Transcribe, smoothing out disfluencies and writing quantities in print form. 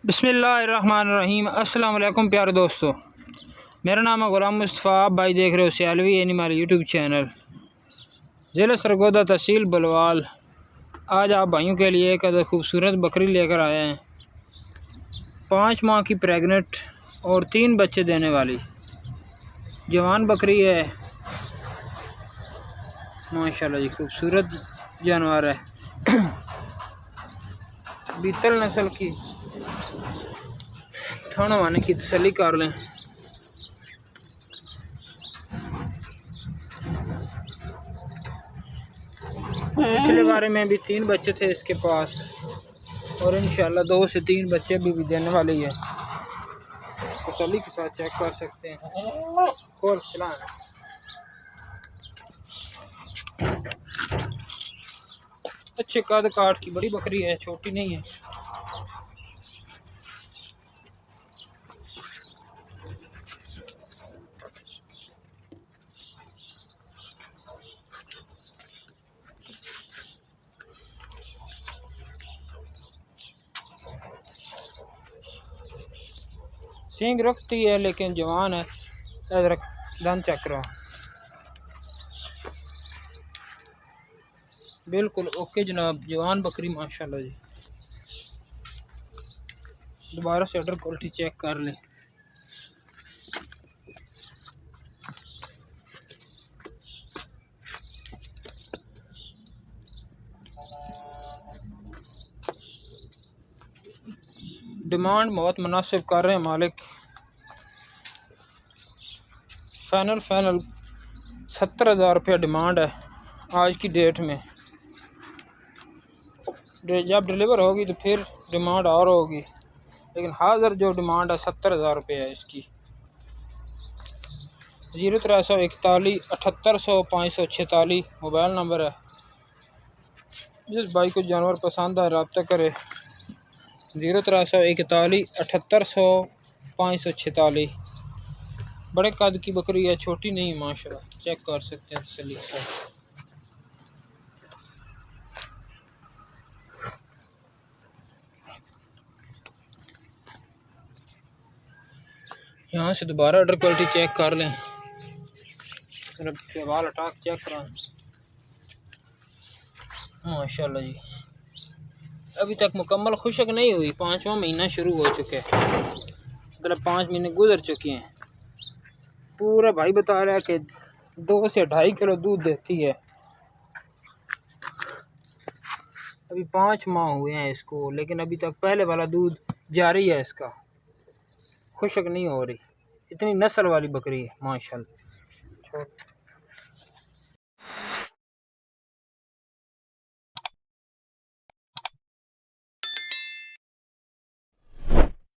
बिस्मिल्लाहिर्रहमानिर्रहीम। अस्सलाम वालेकुम प्यारे दोस्तों, मेरा नाम है गुलाम मुस्तफ़ा। आप भाई देख रहे हो सियालवी एनिमल यूट्यूब चैनल। ज़िला सरगोदा तहसील बलवाल। आज आप भाइयों के लिए एक खूबसूरत बकरी लेकर आए हैं। 5 माह की प्रेग्नेंट और 3 बच्चे देने वाली जवान बकरी है। माशाल्लाह जी, खूबसूरत जानवर है। बीतल नस्ल की। थाना वाने की तसल्ली कर लें। पिछले बारे में भी 3 बच्चे थे इसके पास और इंशाल्लाह 2 से 3 बच्चे भी देने वाली है। तसल्ली के साथ चेक कर सकते हैं। खोल चला। अच्छे कद काट की बड़ी बकरी है, छोटी नहीं है। सींग रखती है लेकिन जवान है। दान चेक करो, बिल्कुल ओके जनाब। जवान बकरी माशाल्लाह जी। दोबारा से अडर क्वालिटी चेक कर लें। डिमांड बहुत मुनासिब कर रहे हैं मालिक। फाइनल 70,000 रुपया डिमांड है आज की डेट में। जब डिलीवर होगी तो फिर डिमांड और होगी, लेकिन हाज़िर जो डिमांड है 70,000 रुपये है इसकी। 0341 7800 546 मोबाइल नंबर है। जिस भाई को जानवर पसंद है रब्ता करे। 0341 7800 546। बड़े कद की बकरी है, छोटी नहीं माशाल्लाह। चेक कर सकते हैं तसल्ली से। यहाँ से दोबारा अडर क्वालिटी चेक कर लें। वाल हटा के चेक करा। माशाल्लाह जी, अभी तक मुकम्मल खुशक नहीं हुई। 5वां महीना शुरू हो चुका है, मतलब 5 महीने गुजर चुके हैं। पूरा भाई बता रहा है कि 2 से 2.5 किलो दूध देती है। अभी 5 माह हुए हैं इसको, लेकिन अभी तक पहले वाला दूध जारी है इसका। खुशक नहीं हो रही। इतनी नस्ल वाली बकरी है माशाल्लाह।